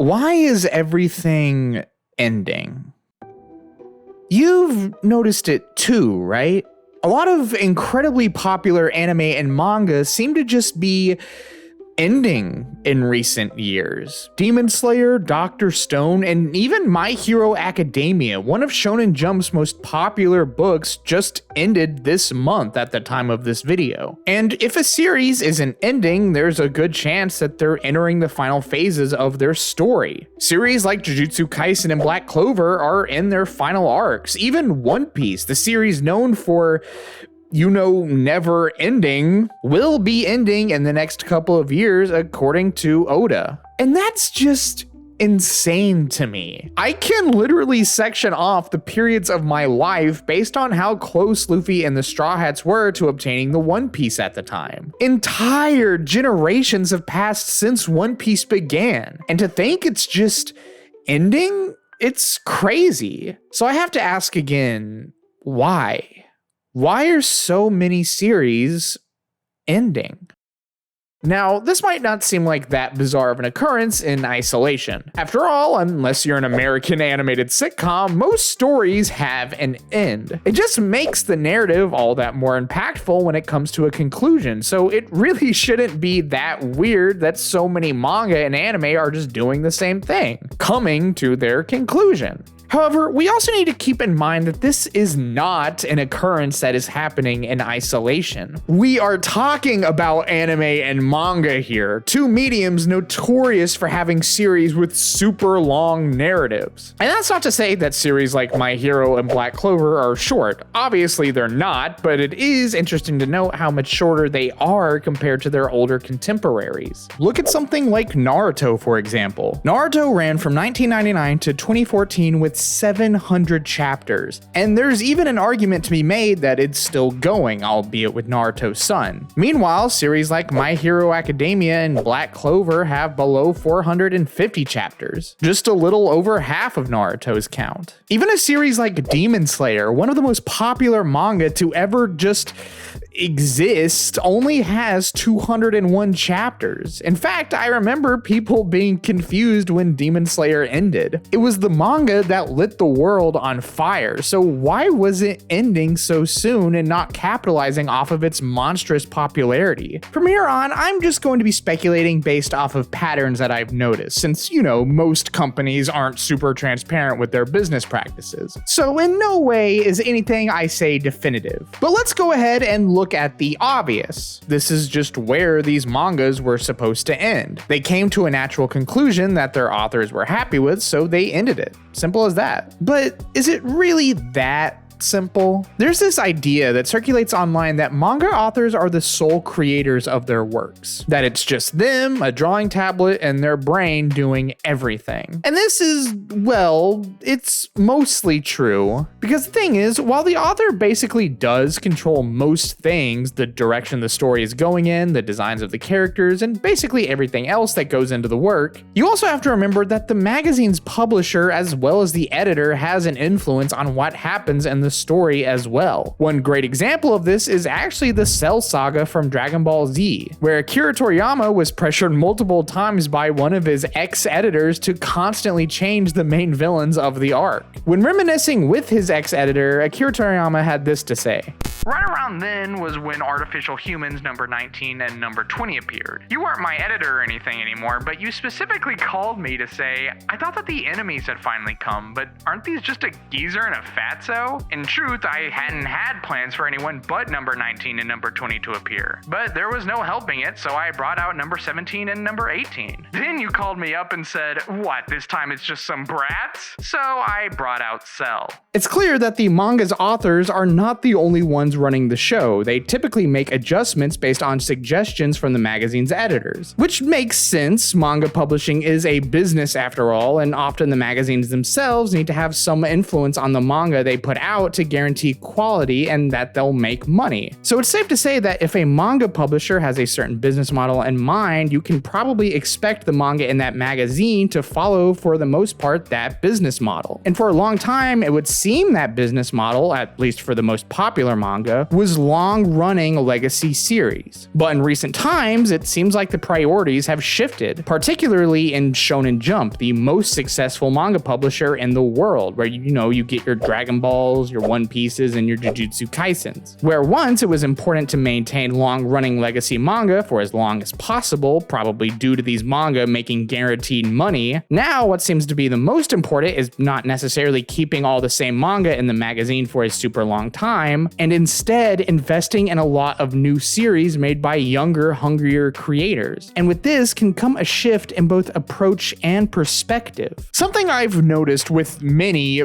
Why is everything ending? You've noticed it too, right? A lot of incredibly popular anime and manga seem to just be ending in recent years. Demon Slayer, Dr. Stone, and even My Hero Academia, one of Shonen Jump's most popular books, just ended this month at the time of this video. And if a series isn't ending, there's a good chance that they're entering the final phases of their story. Series like Jujutsu Kaisen and Black Clover are in their final arcs. Even One Piece, the series known for never ending, will be ending in the next couple of years, according to Oda. And that's just insane to me. I can literally section off the periods of my life based on how close Luffy and the Straw Hats were to obtaining the One Piece at the time. Entire generations have passed since One Piece began, and to think it's just ending, it's crazy. So I have to ask again, why? Why are so many series ending? Now, this might not seem like that bizarre of an occurrence in isolation. After all, unless you're an American animated sitcom, most stories have an end. It just makes the narrative all that more impactful when it comes to a conclusion, so it really shouldn't be that weird that so many manga and anime are just doing the same thing, coming to their conclusion. However, we also need to keep in mind that this is not an occurrence that is happening in isolation. We are talking about anime and manga here, two mediums notorious for having series with super long narratives. And that's not to say that series like My Hero and Black Clover are short. Obviously they're not, but it is interesting to note how much shorter they are compared to their older contemporaries. Look at something like Naruto, for example. Naruto ran from 1999 to 2014 with 700 chapters, and there's even an argument to be made that it's still going, albeit with Naruto's son. Meanwhile, series like My Hero Academia and Black Clover have below 450 chapters, just a little over half of Naruto's count. Even a series like Demon Slayer, one of the most popular manga to ever just exist, only has 201 chapters. In fact, I remember people being confused when Demon Slayer ended. It was the manga that lit the world on fire, so why was it ending so soon and not capitalizing off of its monstrous popularity? From here on, I'm just going to be speculating based off of patterns that I've noticed, since, most companies aren't super transparent with their business practices. So in no way is anything I say definitive. But let's go ahead and look at the obvious. This is just where these mangas were supposed to end. They came to a natural conclusion that their authors were happy with, so they ended it. Simple as that. But is it really that simple? There's this idea that circulates online that manga authors are the sole creators of their works, that it's just them, a drawing tablet, and their brain doing everything. And this is, well, it's mostly true, because the thing is, while the author basically does control most things, the direction the story is going in, the designs of the characters, and basically everything else that goes into the work, you also have to remember that the magazine's publisher as well as the editor has an influence on what happens in the story as well. One great example of this is actually the Cell Saga from Dragon Ball Z, where Akira Toriyama was pressured multiple times by one of his ex-editors to constantly change the main villains of the arc. When reminiscing with his ex-editor, Akira Toriyama had this to say. Right around then was when Artificial Humans number 19 and number 20 appeared. You weren't my editor or anything anymore, but you specifically called me to say, I thought that the enemies had finally come, but aren't these just a geezer and a fatso? In truth, I hadn't had plans for anyone but number 19 and number 20 to appear. But there was no helping it, so I brought out number 17 and number 18. Then you called me up and said, what, this time it's just some brats? So I brought out Cell. It's clear that the manga's authors are not the only ones running the show. They typically make adjustments based on suggestions from the magazine's editors, which makes sense. Manga publishing is a business after all, and often the magazines themselves need to have some influence on the manga they put out to guarantee quality and that they'll make money. So it's safe to say that if a manga publisher has a certain business model in mind, you can probably expect the manga in that magazine to follow, for the most part, that business model. And for a long time, it would seem that business model, at least for the most popular manga, manga was long-running legacy series. But in recent times, it seems like the priorities have shifted, particularly in Shonen Jump, the most successful manga publisher in the world, where you get your Dragon Balls, your One Pieces, and your Jujutsu Kaisens. Where once it was important to maintain long-running legacy manga for as long as possible, probably due to these manga making guaranteed money, now what seems to be the most important is not necessarily keeping all the same manga in the magazine for a super long time, and instead investing in a lot of new series made by younger, hungrier creators. And with this can come a shift in both approach and perspective. Something I've noticed with many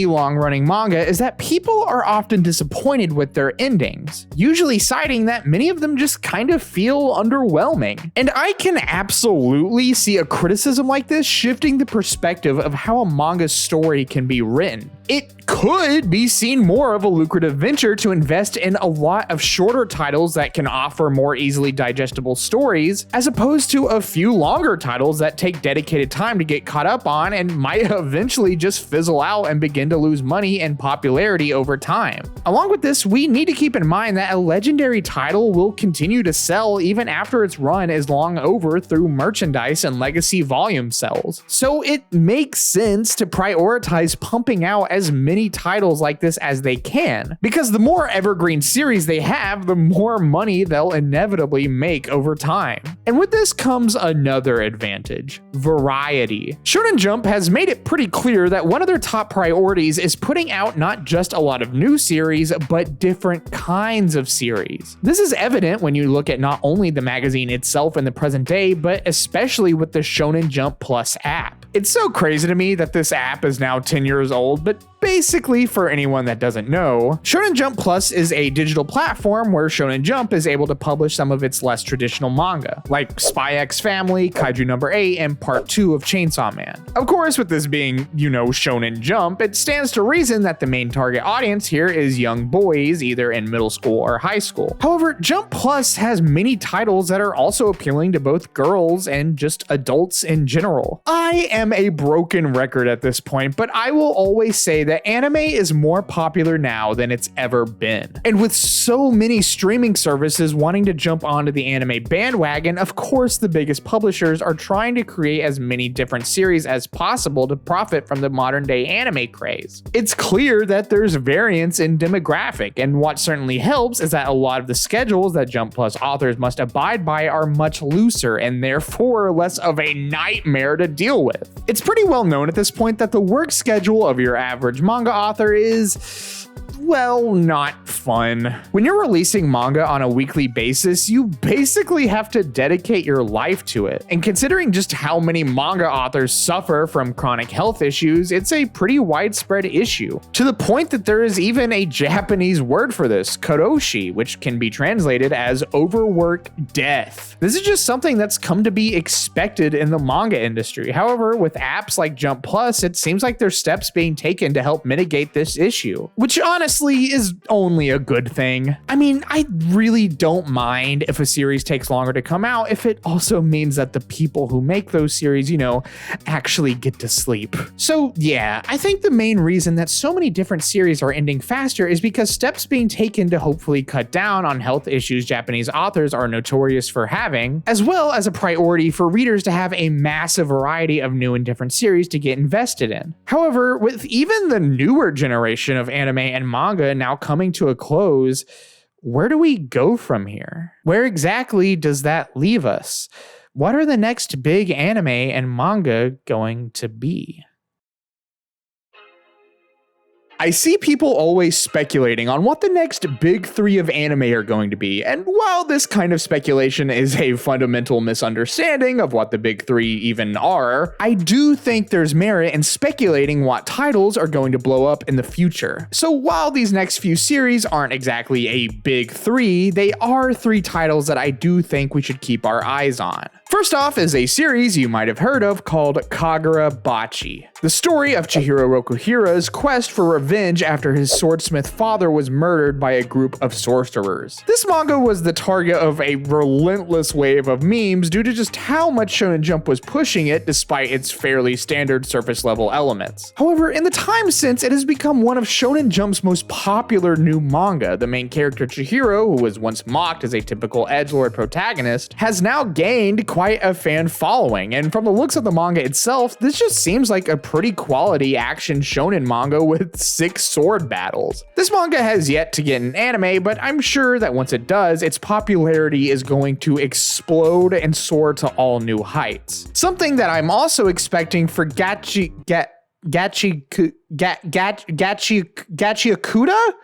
long-running manga is that people are often disappointed with their endings, usually citing that many of them just kind of feel underwhelming. And I can absolutely see a criticism like this shifting the perspective of how a manga story can be written. It could be seen more of a lucrative venture to invest in a lot of shorter titles that can offer more easily digestible stories, as opposed to a few longer titles that take dedicated time to get caught up on and might eventually just fizzle out and begin to lose money and popularity over time. Along with this, we need to keep in mind that a legendary title will continue to sell even after its run is long over through merchandise and legacy volume sales. So it makes sense to prioritize pumping out as many titles like this as they can, because the more evergreen series they have, the more money they'll inevitably make over time. And with this comes another advantage: variety. Shonen Jump has made it pretty clear that one of their top priorities is putting out not just a lot of new series, but different kinds of series. This is evident when you look at not only the magazine itself in the present day, but especially with the Shonen Jump Plus app. It's so crazy to me that this app is now 10 years old, but basically, for anyone that doesn't know, Shonen Jump Plus is a digital platform where Shonen Jump is able to publish some of its less traditional manga, like Spy X Family, Kaiju Number 8, and Part 2 of Chainsaw Man. Of course, with this being, Shonen Jump, it stands to reason that the main target audience here is young boys, either in middle school or high school. However, Jump Plus has many titles that are also appealing to both girls and just adults in general. I am a broken record at this point, but I will always say that anime is more popular now than it's ever been. And with so many streaming services wanting to jump onto the anime bandwagon, of course the biggest publishers are trying to create as many different series as possible to profit from the modern day anime craze. It's clear that there's variance in demographic, and what certainly helps is that a lot of the schedules that Jump Plus authors must abide by are much looser and therefore less of a nightmare to deal with. It's pretty well known at this point that the work schedule of your average manga author is, well, not fun. When you're releasing manga on a weekly basis, you basically have to dedicate your life to it. And considering just how many manga authors suffer from chronic health issues, it's a pretty widespread issue. To the point that there is even a Japanese word for this, karoshi, which can be translated as overwork death. This is just something that's come to be expected in the manga industry. However, with apps like Jump Plus, it seems like there's steps being taken to help mitigate this issue, which honestly is only a good thing. I mean, I really don't mind if a series takes longer to come out if it also means that the people who make those series, actually get to sleep. So yeah, I think the main reason that so many different series are ending faster is because steps being taken to hopefully cut down on health issues Japanese authors are notorious for having, as well as a priority for readers to have a massive variety of new and different series to get invested in. However, with even the newer generation of anime and manga now coming to a close, where do we go from here? Where exactly does that leave us? What are the next big anime and manga going to be? I see people always speculating on what the next big three of anime are going to be, and while this kind of speculation is a fundamental misunderstanding of what the big three even are, I do think there's merit in speculating what titles are going to blow up in the future. So while these next few series aren't exactly a big three, they are three titles that I do think we should keep our eyes on. First off is a series you might have heard of called Kagura Bachi. the story of Chihiro Rokuhira's quest for revenge after his swordsmith father was murdered by a group of sorcerers. This manga was the target of a relentless wave of memes due to just how much Shonen Jump was pushing it despite its fairly standard surface level elements. However, in the time since, it has become one of Shonen Jump's most popular new manga. The main character Chihiro, who was once mocked as a typical edgelord protagonist, has now gained quite a fan following, and from the looks of the manga itself, this just seems like a pretty quality action shonen manga with 6 sword battles. This manga has yet to get an anime, but I'm sure that once it does, its popularity is going to explode and soar to all new heights. Something that I'm also expecting for Gachiakuda?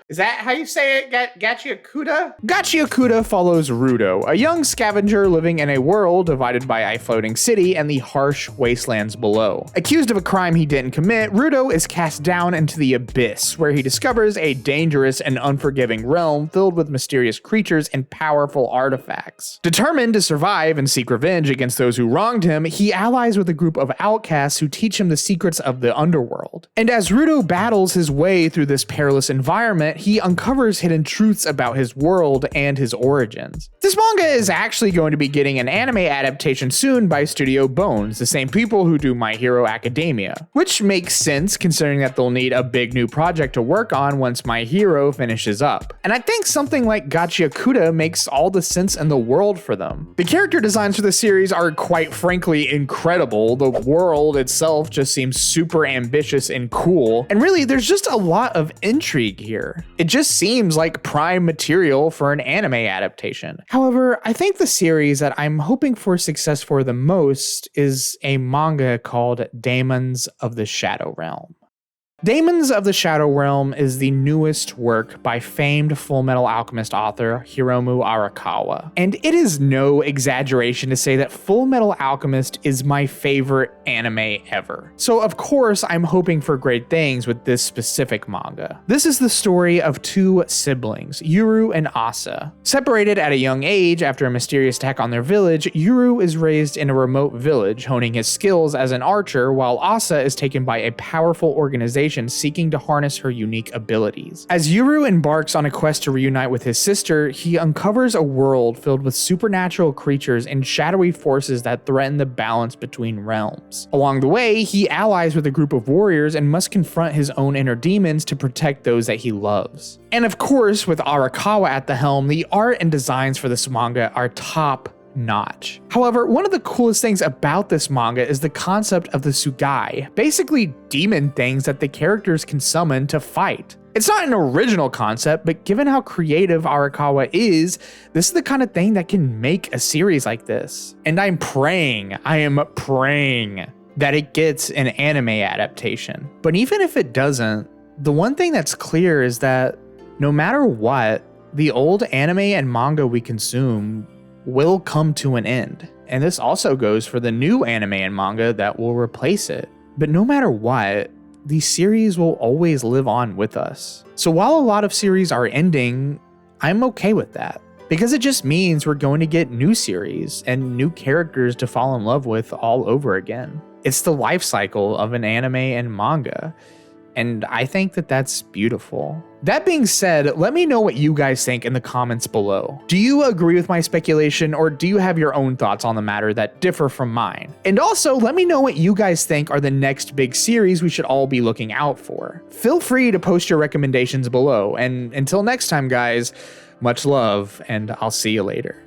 Is that how you say it? Gachiakuda? Gachiakuda follows Rudo, a young scavenger living in a world divided by a floating city and the harsh wastelands below. Accused of a crime he didn't commit, Rudo is cast down into the abyss, where he discovers a dangerous and unforgiving realm filled with mysterious creatures and powerful artifacts. Determined to survive and seek revenge against those who wronged him, he allies with a group of outcasts who teach him the secrets of the underworld. And as Rudo battles his way through this perilous environment, he uncovers hidden truths about his world and his origins. This manga is actually going to be getting an anime adaptation soon by Studio Bones, the same people who do My Hero Academia, which makes sense considering that they'll need a big new project to work on once My Hero finishes up. And I think something like Gachiakuda makes all the sense in the world for them. The character designs for the series are quite frankly incredible. The world itself just seems super ambitious and cool, and really there's just a lot of intrigue here. It just seems like prime material for an anime adaptation. However, I think the series that I'm hoping for success for the most is a manga called Daemons of the Shadow Realm. Daemons of the Shadow Realm is the newest work by famed Fullmetal Alchemist author Hiromu Arakawa. And it is no exaggeration to say that Fullmetal Alchemist is my favorite anime ever. So of course, I'm hoping for great things with this specific manga. This is the story of 2 siblings, Yuru and Asa. Separated at a young age after a mysterious attack on their village, Yuru is raised in a remote village, honing his skills as an archer, while Asa is taken by a powerful organization seeking to harness her unique abilities. As Yuru embarks on a quest to reunite with his sister, he uncovers a world filled with supernatural creatures and shadowy forces that threaten the balance between realms. Along the way, he allies with a group of warriors and must confront his own inner demons to protect those that he loves. And of course, with Arakawa at the helm, the art and designs for this manga are top notch. However, one of the coolest things about this manga is the concept of the Sugai, basically demon things that the characters can summon to fight. It's not an original concept, but given how creative Arakawa is, this is the kind of thing that can make a series like this. And I am praying that it gets an anime adaptation. But even if it doesn't, the one thing that's clear is that no matter what, the old anime and manga we consume will come to an end. And this also goes for the new anime and manga that will replace it. But no matter what, these series will always live on with us. So while a lot of series are ending, I'm okay with that, because it just means we're going to get new series and new characters to fall in love with all over again. It's the life cycle of an anime and manga, and I think that that's beautiful. That being said, let me know what you guys think in the comments below. Do you agree with my speculation, or do you have your own thoughts on the matter that differ from mine? And also, let me know what you guys think are the next big series we should all be looking out for. Feel free to post your recommendations below, and until next time guys, much love, and I'll see you later.